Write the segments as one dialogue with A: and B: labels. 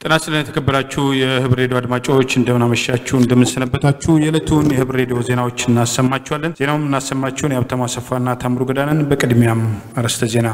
A: ጤና ይስጥልኝ የተከበራችሁ የህብር ሬዲዮ አድማጮች እንደምን አመሻችሁ እንደምን ሰነበታችሁ የዕለቱን የህብር ሬዲዮ ዜናዎችን እናሰማችኋለን ዜናውን እናሰማችሁን ያብተማ ሰፋና ታምሩ ገዳነን በቅድሚያም አርዕስተ ዜና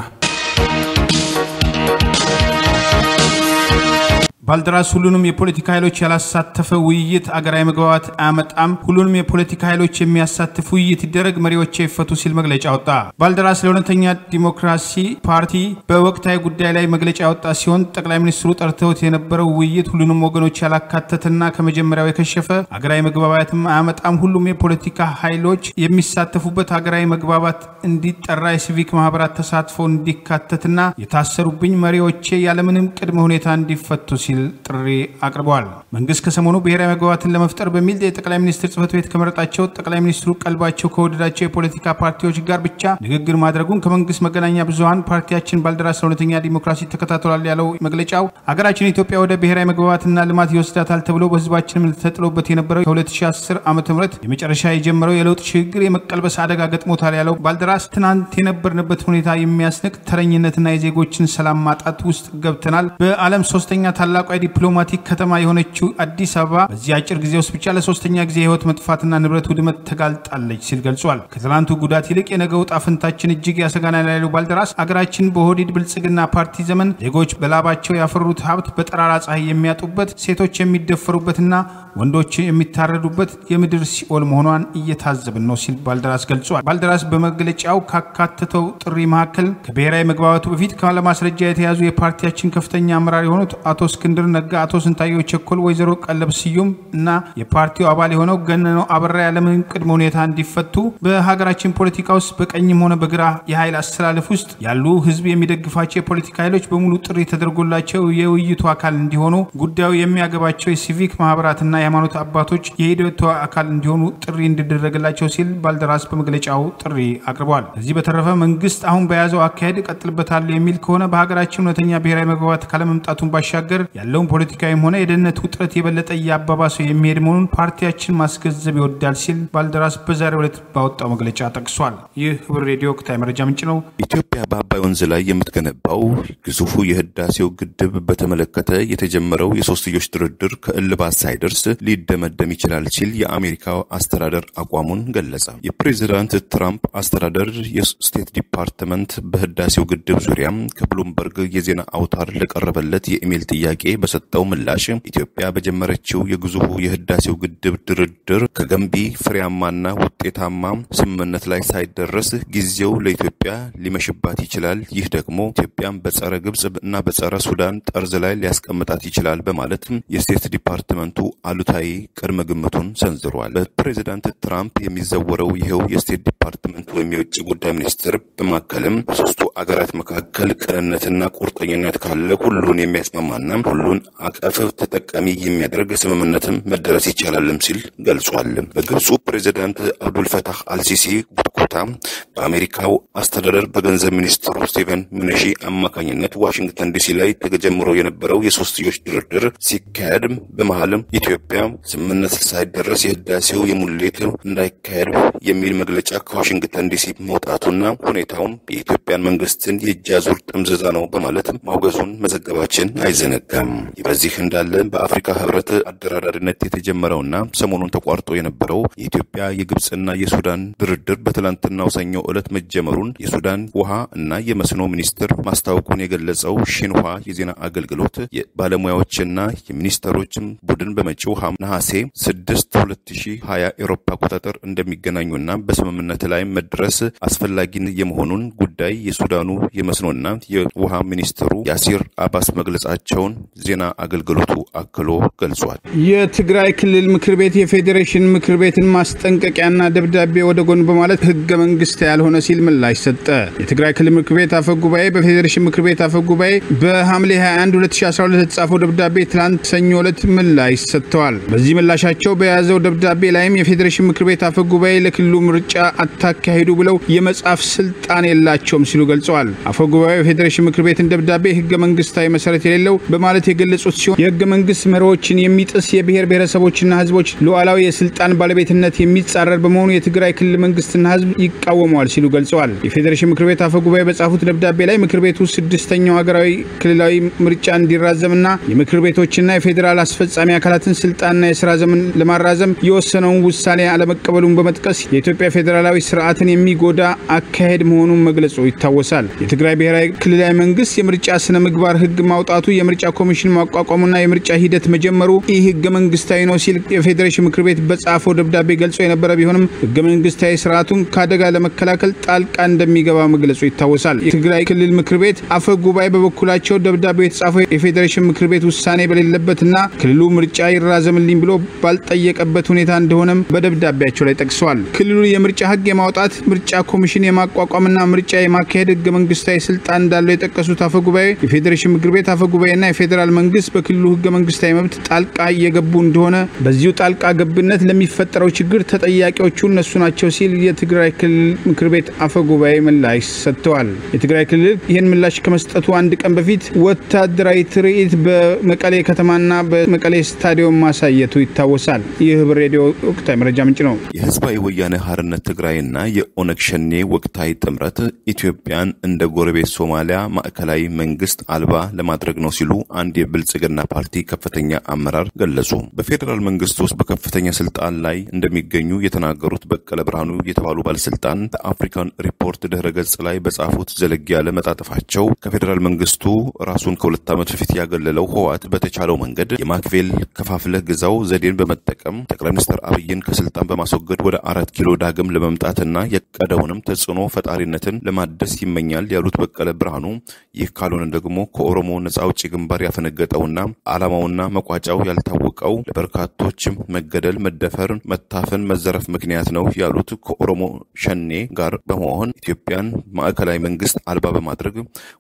A: ባልደራስ ሁሉንም የፖለቲካ ኃይሎች ያላሳተፈ ውይይት አገራዊ መግባባት አመጣም ሁሉንም የፖለቲካ ኃይሎች የሚያሳትፍ ውይይት ይደረግ መሪዎች ይፈቱ ሲል መግለጫ ወጣ ባልደራስ ለሁለተኛ ዲሞክራሲ ፓርቲ በወቅታዊ ጉዳይ ላይ መግለጫ ወጣ ሲሆን ጠቅላይ ሚኒስትሩ ጠርተውት የነበረው ውይይት ሁሉንም ወገኖች ያላካተተና ከመጀመሪያው የከሸፈ አገራዊ መግባባትም አመጣም ሁሉም የፖለቲካ ኃይሎች የሚሳተፉበት አገራዊ መግባባት እንዲጠራ የሲቪክ ማህበራት ተሳትፎ እንዲካተትና የታሰሩብኝ መሪዎች ያለምንም ቅድመ ሁኔታ እንዲፈቱ ሲል ጥሪ አቅርበዋል መንግስት ከሰሞኑ ብሔራዊ መግባባትን ለመፍጠር በሚል የጠቅላይ ሚኒስትር ጽህፈት ቤት ከመረጣቸው ጠቅላይ ሚኒስትሩ ቀልባቸው ከወደዳቸው የፖለቲካ ፓርቲዎች ጋር ብቻ ንግግር ማድረጉን ከመንግስት መገናኛ ብዙሃን ፓርቲያችን ባልደራስ ለሁለተኛ ዲሞክራሲ ተከታትሏል ያለው መግለጫው አገራችን ኢትዮጵያ ወደ ብሔራዊ መግባባትና ልማት ይወስዳታል ተብሎ በህዝባችን ተጥሎበት የነበረው የ2010 ዓ.ም የመጨረሻ የጀመረው የለውጥ ሽግግር የመቀልበስ አደጋ ገጥሞታል ያለው ባልደራስ ትናንት የነበርንበት ሁኔታ የሚያስንቅ ተረኝነትና የዜጎችን ሰላም ማጣት ውስጥ ገብተናል በዓለም ሶስተኛ ታላቁ ዲፕሎማቲክ ከተማ የሆነችው አዲስ አበባ በዚህ አጭር ጊዜ ውስጥ ብቻ ለሶስተኛ ጊዜ ህይወት መጥፋትና ንብረት ውድመት ተጋልጣለች ሲል ገልጿል ከትላንቱ ጉዳት ይልቅ የነገው ጣፍንታችን እጅግ ያሰጋናል ያለው ባልደራስ አገራችን በሆዲድ ብልጽግና ፓርቲ ዘመን ዜጎች በላባቸው ያፈሩት ሀብት በጠራራ ፀሐይ የሚያጡበት ሴቶች የሚደፈሩበትና ወንዶች የሚታረዱበት የምድር ሲኦል መሆኗን እየታዘብን ነው ሲል ባልደራስ ገልጿል ባልደራስ በመግለጫው ካካተተው ጥሪ መካከል ከብሔራዊ መግባባቱ በፊት ካለማስረጃ የተያዙ የፓርቲያችን ከፍተኛ አመራር የሆኑት አቶ እስክንድር ነጋ አቶ ስንታየው ቸኮል ወይዘሮ ቀለብ ስዩም እና የፓርቲው አባል የሆነው ገነነው አበራ ያለምንም ቅድመ ሁኔታ እንዲፈቱ በሀገራችን ፖለቲካ ውስጥ በቀኝም ሆነ በግራ የኃይል አስተላለፍ ውስጥ ያሉ ህዝብ የሚደግፋቸው የፖለቲካ ኃይሎች በሙሉ ጥሪ ተደርጎላቸው የውይይቱ አካል እንዲሆኑ ጉዳዩ የሚያገባቸው የሲቪክ ማህበራትና የሃይማኖት አባቶች የሂደቱ አካል እንዲሆኑ ጥሪ እንዲደረግላቸው ሲል ባልደራስ በመግለጫው ጥሪ አቅርቧል ከዚህ በተረፈ መንግስት አሁን በያዘው አካሄድ ቀጥልበታል የሚል ከሆነ በሀገራችን እውነተኛ ብሔራዊ መግባባት ካለመምጣቱን ባሻገር ያለውን ፖለቲካዊም ሆነ የደህንነት ውጥረት የበለጠ ያባባሰው የሚሄድ መሆኑን ፓርቲያችን ማስገንዘብ ይወዳል ሲል ባልደራስ በዛሬው ዕለት ባወጣው መግለጫ ጠቅሷል ይህ ህብር ሬዲዮ ወቅታዊ መረጃ ምንጭ ነው
B: ኢትዮጵያ በአባይ ወንዝ ላይ የምትገነባው ግዙፉ የህዳሴው ግድብ በተመለከተ የተጀመረው የሶስትዮሽ ድርድር ከእልባት ሳይደርስ ሊደመደም ይችላል ሲል የአሜሪካው አስተዳደር አቋሙን ገለጸ የፕሬዝዳንት ትራምፕ አስተዳደር የስቴት ዲፓርትመንት በህዳሴው ግድብ ዙሪያ ከብሉምበርግ የዜና አውታር ለቀረበለት የኢሜል ጥያቄ በሰጠው ምላሽ ኢትዮጵያ በጀመረችው የግዙፉ የህዳሴው ግድብ ድርድር ከገንቢ ፍሬያማና ውጤታማ ስምምነት ላይ ሳይደረስ ጊዜው ለኢትዮጵያ ሊመሽባት ይችላል ይህ ደግሞ ኢትዮጵያን በጸረ ግብጽ እና በጸረ ሱዳን ጠርዝ ላይ ሊያስቀምጣት ይችላል በማለት የስቴት ዲፓርትመንቱ አሉታዊ ቅድመ ግምቱን ሰንዝሯል በፕሬዝዳንት ትራምፕ የሚዘወረው ይሄው የስቴት ዲፓርትመንት ወይም የውጭ ጉዳይ ሚኒስትር በማከልም በሶስቱ አገራት መካከል ቅንነትና ቁርጠኝነት ካለ ሁሉን የሚያስማማና ሁሉን አቀፍ ተጠቃሚ የሚያደርግ ስምምነትም መደረስ ይቻላልም ሲል ገልጿል በግብፁ ፕሬዝዳንት አብዱል ፈታህ አልሲሲ ቡርኮታ በአሜሪካው አስተዳደር በገንዘብ ሚኒስትሩ ስቲቨን ሚነሺ አማካኝነት ዋሽንግተን ዲሲ ላይ ተጀምሮ የነበረው የሶስትዮሽ ድርድር ሲካሄድ በመሃልም ኢትዮጵያ ስምምነት ሳይደረስ የህዳሴው የሙሌት እንዳይካሄድ የሚል መግለጫ ከዋሽንግተን ዲሲ መውጣቱና ሁኔታውም የኢትዮጵያን መንግስትን የእጃዙር ጥምዘዛ ነው በማለት ማውገዙን መዘገባችን አይዘነጋም በዚህ እንዳለ በአፍሪካ ህብረት አደራዳሪነት የተጀመረውና ሰሞኑን ተቋርጦ የነበረው የኢትዮጵያ የግብጽና የሱዳን ድርድር በትላንትናው ሰኞ ዕለት መጀመሩን የሱዳን ውሃ እና የመስኖ ሚኒስትር ማስታወቁን የገለጸው ሺንዋ የዜና አገልግሎት የባለሙያዎችና የሚኒስትሮች ቡድን በመጪው ነሐሴ 6 2020 አውሮፓ አቆጣጠር እንደሚገናኙና በስምምነት ላይ መድረስ አስፈላጊ የመሆኑን ጉዳይ የሱዳኑ የመስኖና የውሃ ሚኒስትሩ ያሲር አባስ መግለጻቸውን ዜና አገልግሎቱ አክሎ ገልጿል
C: የትግራይ ክልል ምክር ቤት የፌዴሬሽን ምክር ቤትን ማስጠንቀቂያና ደብዳቤ ወደ ጎን በማለት ህገ መንግስት ያልሆነ ሲል ምላሽ ሰጠ የትግራይ ክልል ምክር ቤት አፈ ጉባኤ በፌዴሬሽን ምክር ቤት አፈ ጉባኤ በሐምሌ 21 2012 የተጻፈው ደብዳቤ ትላንት ሰኞ ዕለት ምላሽ ሰጥተዋል በዚህ ምላሻቸው በያዘው ደብዳቤ ላይም የፌዴሬሽን ምክር ቤት አፈ ጉባኤ ለክልሉ ምርጫ አታካሂዱ ብለው የመጻፍ ስልጣን የላቸውም ሲሉ ገልጸዋል አፈ ጉባኤው የፌዴሬሽን ምክር ቤትን ደብዳቤ ህገ መንግስታዊ መሰረት የሌለው በማለት የገለጹት ሲሆን የህገ መንግስት መርሆችን የሚጥስ የብሔር ብሔረሰቦችና ህዝቦች ሉዓላዊ የስልጣን ባለቤትነት የሚጻረር በመሆኑ የትግራይ ክልል መንግስትና ህዝብ ይቃወመዋል ሲሉ ገልጸዋል። የፌዴሬሽን ምክር ቤት አፈ ጉባኤ በጻፉት ደብዳቤ ላይ ምክር ቤቱ ስድስተኛው ሀገራዊ ክልላዊ ምርጫ እንዲራዘምና የምክር ቤቶችና የፌዴራል አስፈጻሚ አካላትን ስልጣንና የሥራ ዘመን ለማራዘም የወሰነውን ውሳኔ አለመቀበሉን በመጥቀስ የኢትዮጵያ ፌዴራላዊ ስርዓትን የሚጎዳ አካሄድ መሆኑን መግለጹ ይታወሳል። የትግራይ ብሔራዊ ክልላዊ መንግስት የምርጫ ስነ ምግባር ህግ ማውጣቱ፣ የምርጫ ኮሚሽን ማቋቋሙና የምርጫ ሂደት መጀመሩ ይህ ህገ መንግስታዊ ነው ሲል የፌዴሬሽን ምክር ቤት በጻፈው ደብዳቤ ገልጾ የነበረ ቢሆንም ህገ መንግስታዊ ስርዓቱን ካደጋ ለመከላከል ጣልቃ እንደሚገባ መግለጹ ይታወሳል። የትግራይ ክልል ምክር ቤት አፈ ጉባኤ በበኩላቸው ደብዳቤው የተጻፈው የፌዴሬሽን ምክር ቤት ውሳኔ በሌለበትና ክልሉ ምርጫ ይራዘምልኝ ብሎ ባልጠየቀበት ሁኔታ እንደሆነም በደብዳቤያቸው ላይ ጠቅሰዋል። ክልሉ የምርጫ ህግ የማውጣት ምርጫ ኮሚሽን የማቋቋምና ምርጫ የማካሄድ ህገ መንግስታዊ ስልጣን እንዳለው የጠቀሱት አፈ ጉባኤ የፌዴሬሽን ምክር ቤት አፈ ጉባኤና የፌዴራል መንግስት በክልሉ ህገ መንግስታዊ መብት ጣልቃ እየገቡ እንደሆነ በዚሁ ጣልቃ ገብነት ለሚፈጠረው ችግር ተጠያቂዎቹ እነሱ ናቸው ሲል የትግራይ ክልል ምክር ቤት አፈ ጉባኤ ምላሽ ሰጥተዋል። የትግራይ ክልል ይህን ምላሽ ከመስጠቱ አንድ ቀን በፊት ወታደራዊ ትርኢት በመቀሌ ከተማና በመቀሌ ስታዲየም ማሳየቱ ይታወሳል። ይህ ህብር ሬዲዮ ወቅታዊ መረጃ ምንጭ ነው።
B: የህዝባዊ ወያነ ሓርነት ትግራይና የኦነግ ሸኔ ወቅታዊ ጥምረት ኢትዮጵያን እንደ ጎረቤት ሶማሊያ ማዕከላዊ መንግስት አልባ ለማድረግ ነው ሲሉ አንድ የብልጽግና ፓርቲ ከፍተኛ አመራር ገለጹ። በፌዴራል መንግስት ውስጥ በከፍተኛ ስልጣን ላይ እንደሚገኙ የተናገሩት በቀለ ብርሃኑ የተባሉ ባለስልጣን በአፍሪካን ሪፖርት ድህረ ገጽ ላይ በጻፉት ዘለግ ያለ መጣጥፋቸው ከፌዴራል መንግስቱ ራሱን ከሁለት ዓመት በፊት ያገለለው ህወሓት በተቻለው መንገድ የማክቬል ከፋፍለህ ግዛው ዘዴን በመጠቀም ጠቅላይ ሚኒስትር አብይን ከስልጣን በማስወገድ ወደ 4 ኪሎ ዳግም ለመምጣትና የቀደውንም ተጽዕኖ ፈጣሪነትን ለማደስ ይመኛል ያሉት በቀለ ብርሃኑ ይህ ካልሆነ ደግሞ ከኦሮሞ ነጻ አውጪ ግንባር ያፈነገጠውና ዓላማውና መቋጫው ያልታወቀው ለበርካቶች መገደል፣ መደፈር፣ መታፈን፣ መዘረፍ ምክንያት ነው ያሉት ከኦሮሞ ሸኔ ጋር በመሆን ኢትዮጵያን ማዕከላዊ መንግስት አልባ በማድረግ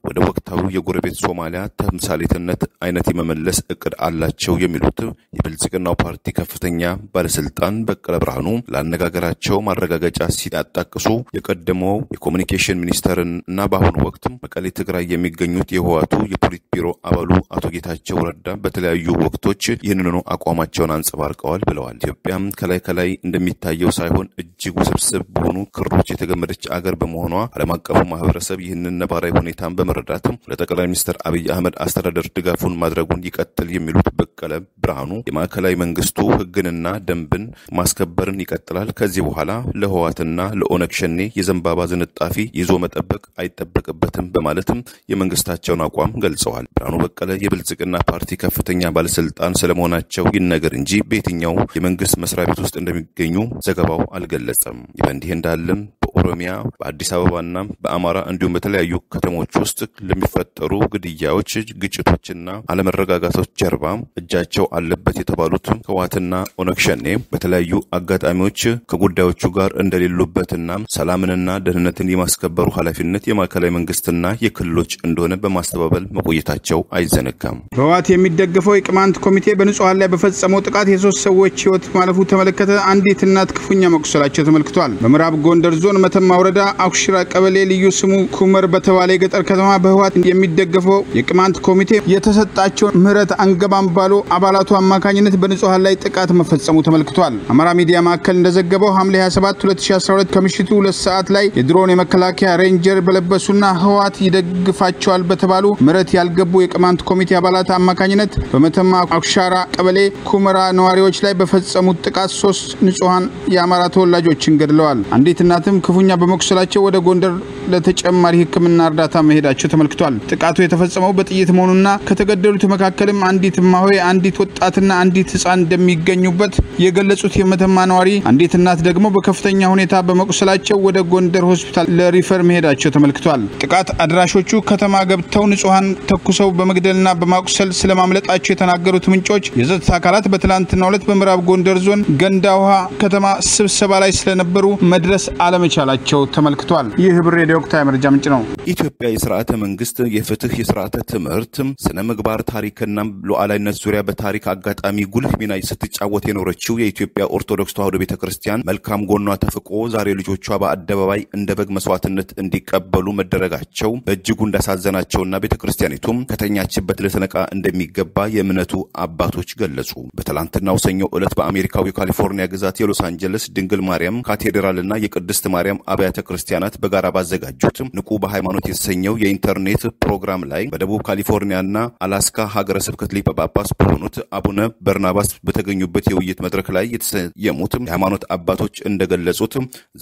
B: ወደ ወቅታዊ የጎረቤት ሶማሊያ ተምሳሌትነት አይነት የመመለስ እቅድ አላቸው የሚሉት የብልጽግናው ፓርቲ ከፍተኛ ባለስልጣን በቀለ ብርሃኑ ለአነጋገራቸው ማረጋገጫ ሲያጣቅሱ የቀደመው የኮሙኒኬሽን ሚኒስተርና በአሁኑ ወቅት መቀሌ ትግራይ የሚገኙት የህወሓቱ የፖሊት ቢሮ አባሉ አቶ ጌታቸው ረዳ በተለያዩ ወቅቶች ይህንኑ አቋማቸውን አንጸባርቀዋል ብለዋል። ኢትዮጵያም ከላይ እንደሚታየው ሳይሆን እጅግ ውስብስብ በሆኑ ክሮች የተገመደች አገር በመሆኗ ዓለም አቀፉ ማህበረሰብ ይህንን ነባራዊ ሁኔታን በመረዳት ለጠቅላይ ሚኒስትር አብይ አህመድ አስተዳደር ድጋፉን ማድረጉን ይቀጥል የሚሉት በቀለ ብርሃኑ የማዕከላዊ መንግስቱ ህግንና ደንብን ማስከበርን ይቀጥላል። ከዚህ በኋላ ለህወሓትና ለኦነግ ሸኔ የዘንባባ ዝንጣፊ ይዞ መጠበቅ አይጠበቅበትም በማለትም የመንግስታቸውን አቋም ገልጸዋል። ብርሃኑ በቀለ የብልጽግና ፓርቲ ከፍተኛ ባለስልጣን ስለመሆናቸው ይነገር እንጂ በየትኛው የመንግስት መስሪያ ቤት ውስጥ እንደሚገኙ ዘገባው አልገለጸም። ይህ በእንዲህ እንዳለም በኦሮሚያ በአዲስ አበባና በአማራ እንዲሁም በተለያዩ ከተሞች ውስጥ ለሚፈጠሩ ግድያዎች፣ ግጭቶችና አለመረጋጋቶች ጀርባ እጃቸው አለበት የተባሉት ህወሓትና ኦነግ ሸኔ በተለያዩ አጋጣሚዎች ከጉዳዮቹ ጋር እንደሌሉበትና ሰላምንና ደህንነትን የማስከበሩ ኃላፊነት የማዕከላዊ መንግስትና የክልሎች እንደሆነ በማስተባበል መቆየታቸው አይዘነጋም።
C: በህወሓት የሚደገፈው የቅማንት ኮሚቴ በንጹሃን ላይ በፈጸመው ጥቃት የ3 ሰዎች ህይወት ማለፉ ተመለከተ። አንዲት እናት ክፉኛ መቁሰላቸው ተመልክቷል። በምዕራብ ጎንደር ዞን መተማ ወረዳ አኩሽራ ቀበሌ ልዩ ስሙ ኩመር በተባለ የገጠር ከተማ በህወሓት የሚደገፈው የቅማንት ኮሚቴ የተሰጣቸው ምህረት አንገባም ባሉ አባላቱ አማካኝነት በንጹሃን ላይ ጥቃት መፈጸሙ ተመልክቷል። አማራ ሚዲያ ማዕከል እንደዘገበው ሐምሌ 27 2012 ከምሽቱ 2 ሰዓት ላይ የድሮን የመከላከያ ሬንጀር በለበሱና ህወሓት ይደግፋቸዋል በተባሉ ምህረት ያልገቡ የቅማንት ኮሚቴ አባላት አማካኝነት በመተማ አኩሻራ ቀበሌ ኩመራ ነዋሪዎች ላይ በፈጸሙት ጥቃት 3 ንጹሃን የአማራ ተወላጆችን ገድለዋል። አንዲት እናትም ክፉኛ በመቁሰላቸው ወደ ጎንደር ለተጨማሪ ህክምና እርዳታ መሄዳቸው ተመልክቷል። ጥቃቱ የተፈጸመው በጥይት መሆኑና ከተገደሉት መካከልም አንዲት ማሆይ፣ አንዲት ወጣትና አንዲት ህፃን እንደሚገኙበት የገለጹት የመተማ ነዋሪ አንዲት እናት ደግሞ በከፍተኛ ሁኔታ በመቁሰላቸው ወደ ጎንደር ሆስፒታል ለሪፈር መሄዳቸው ተመልክቷል። ጥቃት አድራሾቹ ከተማ ገብተው ንጹሃን ተኩሰው በመግደልና በማቁሰል ስለማምለጣቸው የተናገሩት ምንጮች የጸጥታ አካላት በትላንትናው ዕለት በምዕራብ ጎንደር ዞን ገንዳ ውሃ ከተማ ስብሰባ ላይ ስለነበሩ መድረስ አለመቻላቸው ተመልክቷል። ይህ ህብር ሬዲዮ ወቅታዊ መረጃ ምንጭ ነው።
B: ኢትዮጵያ የሥርዓተ መንግስት የፍትህ የሥርዓተ ትምህርት ስነ ምግባር ታሪክና ሉዓላዊነት ዙሪያ በታሪክ አጋጣሚ ጉልህ ሚና ስትጫወት የኖረችው የኢትዮጵያ ኦርቶዶክስ ተዋሕዶ ቤተክርስቲያን መልካም ጎኗ ተፍቆ ዛሬ ልጆቿ በአደባባይ እንደ በግ መስዋዕትነት እንዲቀበሉ መደረጋቸው በእጅጉ እንዳሳዘናቸውና ቤተክርስቲያኒቱም ከተኛችበት ልትነቃ እንደሚገባ የእምነቱ አባቶች ገለጹ። በትላንትናው ሰኞ ዕለት በአሜሪካው የካሊፎርኒያ ግዛት የሎስ አንጀለስ ድንግል ማርያም ካቴድራልና የቅድስት ማርያም አብያተ ክርስቲያናት በጋራ ባዘጋጁት ንቁ በሃይማኖት የተሰኘው የኢንተርኔት ፕሮግራም ላይ በደቡብ ካሊፎርኒያና አላስካ ሀገረ ስብከት ሊቀ ጳጳስ በሆኑት አቡነ በርናባስ በተገኙበት የውይይት መድረክ ላይ የተሰየሙት የሃይማኖት አባቶች እንደገለጹት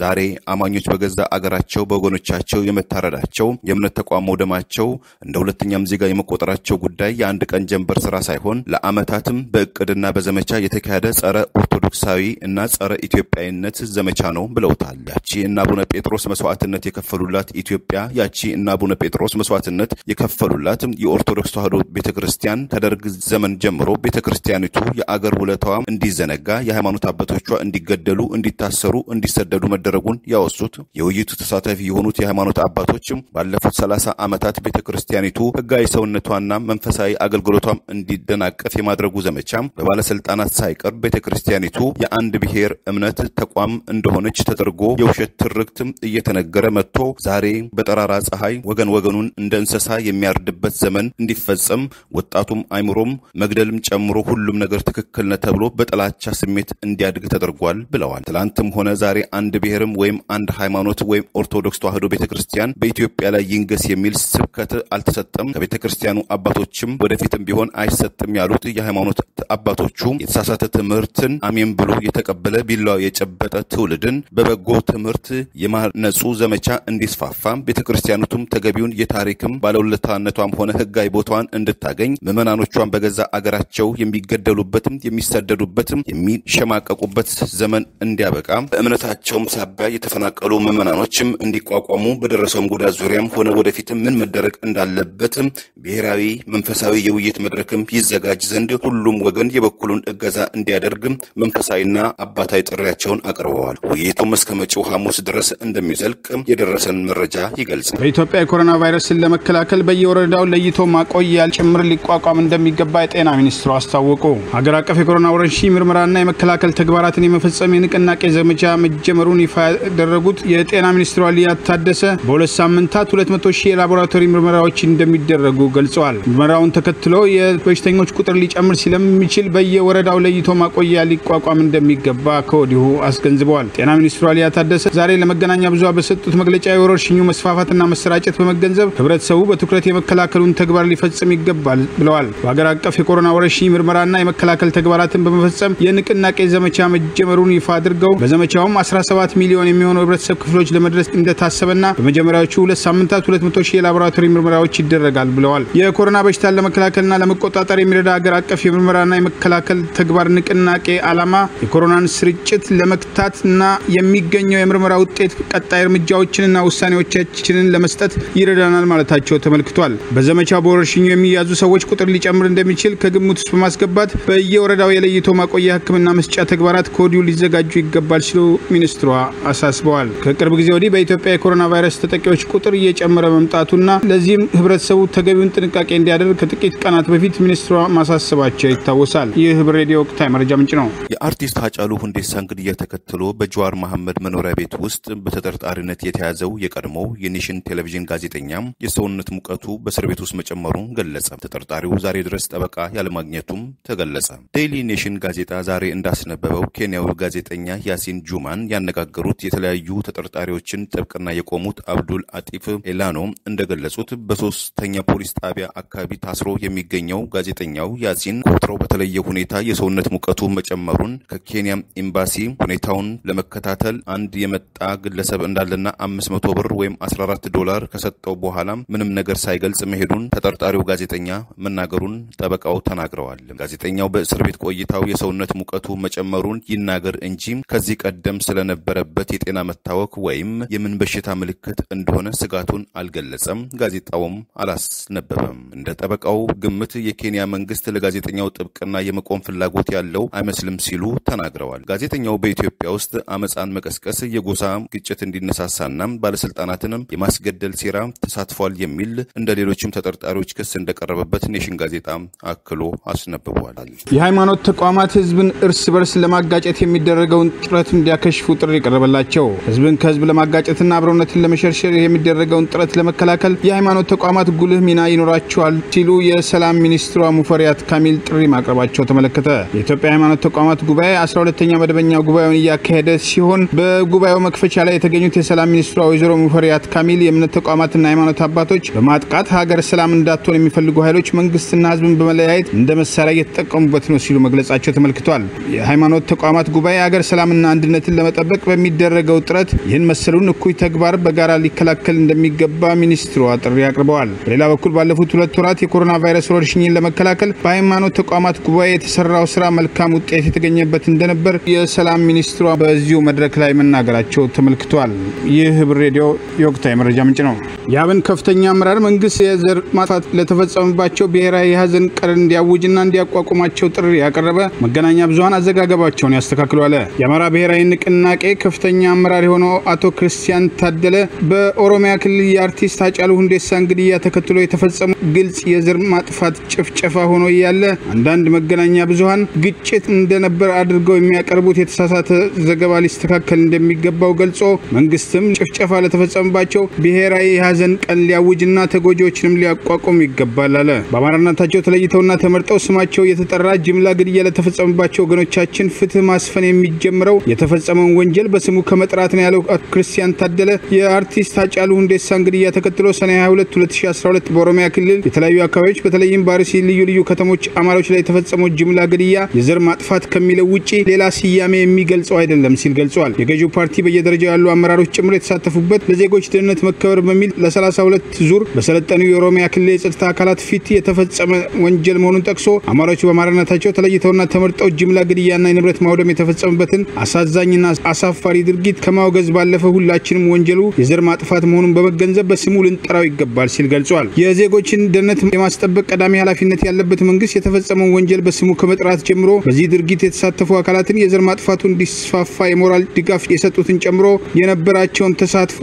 B: ዛሬ አማኞች በገዛ አገራቸው በወገኖቻቸው የመታረዳቸው የእምነት ተቋም መውደማቸው እንደ ሁለተኛም ዜጋ የመቆጠራቸው ጉዳይ የአንድ ቀን ጀንበር ስራ ሳይሆን ለዓመታትም በእቅድና በዘመቻ የተካሄደ ጸረ ኦርቶዶክሳዊ እና ጸረ ኢትዮጵያዊነት ዘመቻ ነው ብለውታል። ያቺ እና አቡነ ጴጥሮስ መስዋዕትነት የከፈሉላት ኢትዮጵያ ያቺ እና አቡነ ጴጥሮስ መስዋዕትነት የከፈሉላት የኦርቶዶክስ ተዋሕዶ ቤተክርስቲያን ከደርግ ዘመን ጀምሮ ቤተክርስቲያኒቱ የአገር ውለታዋ እንዲዘነጋ የሃይማኖት አባቶቿ እንዲገደሉ እንዲታሰሩ እንዲሰደዱ መደረጉን ያወሱት የውይይቱ ተሳታፊ የሆኑት የሃይማኖት አባቶችም ባለፉት 30 ዓመታት ቤተክርስቲያኒቱ ሕጋዊ ሰውነቷና መንፈሳዊ አገልግሎቷም እንዲደናቀፍ የማድረጉ ዘመቻ በባለስልጣናት ሳይቀር ቤተክርስቲያኒቱ የአንድ ብሔር እምነት ተቋም እንደሆነች ተደርጎ የውሸት ትርክት እየተነገረ መጥቶ ዛሬ በጠራራ ፀሐይ ወገን ወገኑን እንደ እንስሳ የሚያርድበት ዘመን እንዲፈጸም ወጣቱም አይምሮም መግደልም ጨምሮ ሁሉም ነገር ትክክል ነው ተብሎ በጥላቻ ስሜት እንዲያድግ ተደርጓል ብለዋል። ትላንትም ሆነ ዛሬ አንድ ብሔርም ወይም አንድ ሃይማኖት ወይም ኦርቶዶክስ ተዋሕዶ ቤተክርስቲያን በኢትዮጵያ ላይ ይንገስ የሚል ስብከት አልተሰጠም። ከቤተክርስቲያኑ አባቶችም ወደፊትም ቢሆን አይሰጥም ያሉት የሃይማኖት አባቶቹ የተሳሳተ ትምህርትን አሜን ብሎ የተቀበለ ቢላው የጨበጠ ትውልድን በበጎ ትምህርት የማነጹ ዘመቻ እንዲስፋፋ ቤተክርስቲያኑቱም ተገቢውን የታሪክም ባለውለታነቷም ሆነ ሕጋዊ ቦታዋን እንድታገኝ ምዕመናኖቿን በገዛ አገራቸው የሚገደሉበትም የሚሰደዱበትም የሚሸማቀቁበት ዘመን እንዲያበቃ በእምነታቸውም ሳቢያ የተፈናቀሉ ምዕመናኖችም እንዲቋቋሙ በደረሰውም ጉዳት ዙሪያም ሆነ ወደፊትም ምን መደረግ እንዳለበት ብሔራዊ መንፈሳዊ የውይይት መድረክም ይዘጋጅ ዘንድ ሁሉም ወገን የበኩሉን እገዛ እንዲያደርግ መንፈሳዊና አባታዊ ጥሪያቸውን አቅርበዋል። ውይይቱም እስከ መጪው ሐሙስ ድረስ እንደሚዘልቅ የደረሰን መረጃ ይገልጻል።
C: በኢትዮጵያ የኮሮና ቫይረስን ለመከላከል በየወረዳው ለይቶ ማቆያ ጭምር ሊቋቋም እንደሚገባ የጤና ሚኒስትሩ አስታወቁ። ሀገር አቀፍ የኮሮና ወረርሽኝ ምርመራና የመከላከል ተግባራትን የመፈጸም የንቅናቄ ዘመቻ መጀመሩን ይፋ ያደረጉት የጤና ሚኒስትሩ ሊያ ታደሰ በሁለት ሳምንታት 200,000 የላቦራቶሪ ምርመራዎች እንደሚደረጉ ገልጸዋል። ምርመራውን ተከትሎ የበሽተኞች ቁጥር ሊጨምር ስለሚችል በየወረዳው ለይቶ ማቆያ ሊቋቋም እንደሚገባ ከወዲሁ አስገንዝበዋል። ጤና ሚኒስትሩ ሊያ ታደሰ ዛሬ ለመገናኛ ብዙሃን በሰጡት መግለጫ የወረርሽኙ መስፋፋትና መሰራጨት በመገንዘብ ህብረተሰቡ በትኩረት የመከላከሉን ተግባር ሊፈጽም ይገባል ብለዋል። በሀገር አቀፍ የኮሮና ወረርሽኝ ምርመራና የመከላከል ተግባራትን በመፈጸም የንቅናቄ ዘመቻ መጀመሩን ይፋ አድርገው በዘመቻውም 17 ሚሊዮን የሚሆኑ ህብረተሰብ ክፍሎች ለመድረስ እንደታሰበና በመጀመሪያዎቹ 2 ሳምንታት 200,000 የላቦራቶሪ ምርመራዎች ይደረጋል ብለዋል። የኮሮና በሽታን ለመከላከልና ለመቆጣጠር የሚረዳ ሀገር አቀፍ የምርመራና የመከላከል ተግባር ንቅናቄ ዓላማ የኮሮናን ስርጭት ለመክታትና የሚገኘው የምርመራ ውጤት ቀጣይ እርምጃዎችንና ውሳኔዎቻችንን ለመስጠት ይረዳናል ማለታቸው ተመልክቷል። በዘመቻው በወረርሽኙ የሚያዙ ሰዎች ቁጥር ሊጨምር እንደሚችል ከግምት ውስጥ በማስገባት በየወረዳው የለይቶ ማቆያ ሕክምና መስጫ ተግባራት ከወዲሁ ሊዘጋጁ ይገባል ሲሉ ሚኒስትሯ አሳስበዋል። ከቅርብ ጊዜ ወዲህ በኢትዮጵያ የኮሮና ቫይረስ ተጠቂዎች ቁጥር እየጨመረ መምጣቱና ለዚህም ህብረተሰቡ ተገቢውን ጥንቃቄ እንዲያደርግ ከጥቂት ቀናት በፊት ሚኒስትሯ ማሳሰባቸው ይታወሳል። ይህ ህብር ሬዲዮ ወቅታዊ መረጃ ምንጭ ነው።
B: የአርቲስት ሃጫሉ ሁንዴሳን ግድያ ተከትሎ በጀዋር መሐመድ መኖሪያ ቤት ውስጥ በተጠርጣሪነት የተያዘው የቀድሞው የኔሽን ቴሌቪዥን ጋዜጠኛ የሰውነት ሙቀቱ በእስር ቤት ውስጥ መጨመሩን ገለጸ። ተጠርጣሪው ዛሬ ድረስ ጠበቃ ያለማግኘቱም ተገለጸ። ዴይሊ ኔሽን ጋዜጣ ዛሬ እንዳስነበበው ኬንያዊ ጋዜጠኛ ያሲን ጁማን ያነጋገሩት የተለያዩ ተጠርጣሪዎችን ጥብቅና የቆሙት አብዱል አጢፍ ኤላኖ እንደገለጹት በሶስተኛ ፖሊስ ጣቢያ አካባቢ ታስሮ የሚገኘው ጋዜጠኛው ያሲን ቁጥሩ በተለየ ሁኔታ የሰውነት ሙቀቱ መጨመሩን ከኬንያ ኤምባሲ ሁኔታውን ለመከታተል አንድ የመጣ ግለሰብ እንዳለና 500 ብር ወይም $14 ከሰጠው በኋላ ምንም ነገር ሳይገልጽ መሄዱን ተጠርጣሪው ጋዜጠኛ መናገሩን ጠበቃው ተናግረዋል። ጋዜጠኛው በእስር ቤት ቆይታው የሰውነት ሙቀቱ መጨመሩን ይናገር እንጂ ከዚህ ቀደም ስለነበረበት የጤና መታወክ ወይም የምን በሽታ ምልክት እንደሆነ ስጋቱን አልገለጸም። ጋዜጣውም አላስነበበም። እንደ ጠበቃው ግምት የኬንያ መንግስት ለጋዜጠኛው ጥብቅና የመቆም ፍላጎት ያለው አይመስልም ሲሉ ተናግረዋል። ጋዜጠኛው በኢትዮጵያ ውስጥ አመጻን መቀስቀስ፣ የጎሳ ግጭት እንዲነሳሳና ባለስልጣናትንም የማስገ የማስገደል ሴራ ተሳትፏል የሚል እንደ ሌሎችም ተጠርጣሪዎች ክስ እንደቀረበበት ኔሽን ጋዜጣ አክሎ አስነብቧል።
C: የሃይማኖት ተቋማት ህዝብን እርስ በርስ ለማጋጨት የሚደረገውን ጥረት እንዲያከሽፉ ጥሪ ቀረበላቸው። ህዝብን ከህዝብ ለማጋጨትና አብሮነትን ለመሸርሸር የሚደረገውን ጥረት ለመከላከል የሃይማኖት ተቋማት ጉልህ ሚና ይኖራቸዋል ሲሉ የሰላም ሚኒስትሯ ሙፈሪያት ካሚል ጥሪ ማቅረባቸው ተመለከተ። የኢትዮጵያ ሃይማኖት ተቋማት ጉባኤ 12ኛ መደበኛ ጉባኤውን እያካሄደ ሲሆን በጉባኤው መክፈቻ ላይ የተገኙት የሰላም ሚኒስትሯ ወይዘሮ ሙፈሪያት ካሚል የእምነት ተቋማትና ሃይማኖት አባቶች በማጥቃት ሀገር ሰላም እንዳትሆን የሚፈልጉ ኃይሎች መንግስትና ህዝብን በመለያየት እንደ መሳሪያ እየተጠቀሙበት ነው ሲሉ መግለጻቸው ተመልክቷል። የሃይማኖት ተቋማት ጉባኤ ሀገር ሰላምና አንድነትን ለመጠበቅ በሚደረገው ጥረት ይህን መሰሉን እኩይ ተግባር በጋራ ሊከላከል እንደሚገባ ሚኒስትሯ ጥሪ አቅርበዋል። በሌላ በኩል ባለፉት 2 ወራት የኮሮና ቫይረስ ወረርሽኝን ለመከላከል በሃይማኖት ተቋማት ጉባኤ የተሰራው ስራ መልካም ውጤት የተገኘበት እንደነበር የሰላም ሚኒስትሯ በዚሁ መድረክ ላይ መናገራቸው ተመልክቷል። ይህ ህብር ሬዲዮ የወቅታዊ መረጃ ምንጭ ነው። የአብን ከፍተኛ አመራር መንግስት የዘር ማጥፋት ለተፈጸመባቸው ብሔራዊ የሀዘን ቀን እንዲያውጅና እንዲያቋቁማቸው ጥሪ ያቀረበ መገናኛ ብዙሃን አዘጋገባቸውን ያስተካክሏል። የአማራ ብሔራዊ ንቅናቄ ከፍተኛ አመራር የሆነው አቶ ክርስቲያን ታደለ በኦሮሚያ ክልል የአርቲስት ሃጫሉ ሁንዴሳን ግድያ ተከትሎ የተፈጸመ ግልጽ የዘር ማጥፋት ጭፍጨፋ ሆኖ ያለ አንዳንድ መገናኛ ብዙሃን ግጭት እንደነበር አድርገው የሚያቀርቡት የተሳሳተ ዘገባ ሊስተካከል እንደሚገባው ገልጾ መንግስትም ጭፍጨፋ ለተፈጸመባቸው ብሔራዊ የሀዘን ቀን ሊያውጅና ተጎጂዎችንም ሊያቋቁም ይገባል አለ። በአማራነታቸው ተለይተውና ተመርጠው ስማቸው የተጠራ ጅምላ ግድያ ለተፈጸመባቸው ወገኖቻችን ፍትህ ማስፈን የሚጀምረው የተፈጸመውን ወንጀል በስሙ ከመጥራት ነው ያለው አቶ ክርስቲያን ታደለ የአርቲስት ሃጫሉ ሁንዴሳን ግድያ ተከትሎ ሰኔ 22 2012 በኦሮሚያ ክልል የተለያዩ አካባቢዎች በተለይም ባርሲ ልዩ ልዩ ከተሞች አማራዎች ላይ የተፈጸመው ጅምላ ግድያ የዘር ማጥፋት ከሚለው ውጪ ሌላ ስያሜ የሚገልጸው አይደለም ሲል ገልጿል። የገዢው ፓርቲ በየደረጃው ያሉ አመራሮች ጭምር የተሳተፉበት ለዜጎች ደህንነት መከበር በሚል ለ32 ዙር በሰለጠኑ የኦሮሚያ ክልል የጸጥታ አካላት ፊት የተፈጸመ ወንጀል መሆኑን ጠቅሶ አማራዎች በአማራነታቸው ተለይተውና ተመርጠው ጅምላ ግድያና የንብረት ማውደም የተፈጸመበትን አሳዛኝና አሳፋሪ ድርጊት ከማውገዝ ባለፈ ሁላችንም ወንጀሉ የዘር ማጥፋት መሆኑን በመገንዘብ በስሙ ልንጠራው ይገባል ሲል ገልጿል። የዜጎችን ደህንነት የማስጠበቅ ቀዳሚ ኃላፊነት ያለበት መንግስት የተፈጸመውን ወንጀል በስሙ ከመጥራት ጀምሮ በዚህ ድርጊት የተሳተፉ አካላትን የዘር ማጥፋቱ እንዲስፋፋ የሞራል ድጋፍ የሰጡትን ጨምሮ የነበራቸውን ተሳትፎ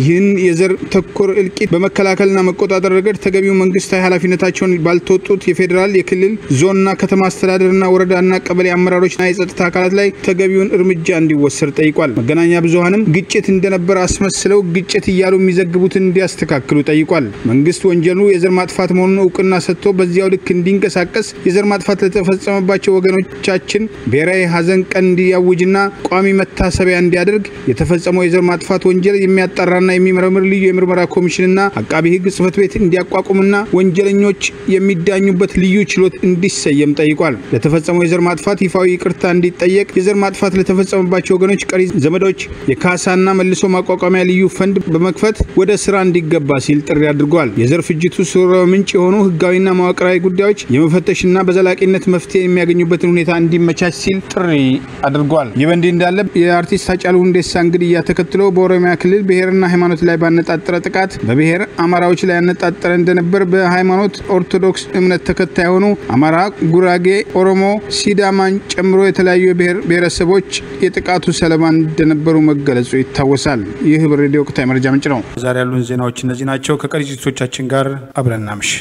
C: ይህን የዘር ተኮር እልቂት በመከላከልና መቆጣጠር ረገድ ተገቢው መንግስታዊ ኃላፊነታቸውን ባልተወጡት የፌዴራል የክልል ዞንና ከተማ አስተዳደርና ወረዳና ቀበሌ አመራሮችና የጸጥታ አካላት ላይ ተገቢውን እርምጃ እንዲወሰድ ጠይቋል። መገናኛ ብዙሃንም ግጭት እንደነበር አስመስለው ግጭት እያሉ የሚዘግቡትን እንዲያስተካክሉ ጠይቋል። መንግስት ወንጀሉ የዘር ማጥፋት መሆኑን እውቅና ሰጥቶ በዚያው ልክ እንዲንቀሳቀስ የዘር ማጥፋት ለተፈጸመባቸው ወገኖቻችን ብሔራዊ ሀዘን ቀን እንዲያውጅና ቋሚ መታሰቢያ እንዲያደርግ የተፈጸመው የዘር ማጥፋት ወንጀል የሚያጣራና የሚመረምር ልዩ የምርመራ ኮሚሽንና አቃቢ ህግ ጽህፈት ቤት እንዲያቋቁምና ወንጀለኞች የሚዳኙበት ልዩ ችሎት እንዲሰየም ጠይቋል። ለተፈጸመው የዘር ማጥፋት ይፋዊ ይቅርታ እንዲጠየቅ የዘር ማጥፋት ለተፈጸመባቸው ወገኖች ቀሪ ዘመዶች የካሳና መልሶ ማቋቋሚያ ልዩ ፈንድ በመክፈት ወደ ስራ እንዲገባ ሲል ጥሪ አድርጓል። የዘር ፍጅቱ ስረ ምንጭ የሆኑ ህጋዊና መዋቅራዊ ጉዳዮች የመፈተሽና በዘላቂነት መፍትሄ የሚያገኙበትን ሁኔታ እንዲመቻች ሲል ጥሪ አድርጓል። ይህ በእንዲህ እንዳለ የአርቲስት ሃጫሉ ሁንዴሳን ግድያ ተከትሎ በኦሮሚያ ክልል ብሔርና ሃይማኖት ላይ ባነጣጠረ ጥቃት በብሔር አማራዎች ላይ ያነጣጠረ እንደነበር በሃይማኖት ኦርቶዶክስ እምነት ተከታይ የሆኑ አማራ፣ ጉራጌ፣ ኦሮሞ፣ ሲዳማን ጨምሮ የተለያዩ የብሔር ብሔረሰቦች የጥቃቱ ሰለባ እንደነበሩ መገለጹ ይታወሳል። ይህ ህብር ሬዲዮ ወቅታዊ መረጃ ምንጭ ነው። ዛሬ ያሉን ዜናዎች እነዚህ ናቸው። ከቀሪ ዝግጅቶቻችን ጋር አብረን እናምሽ።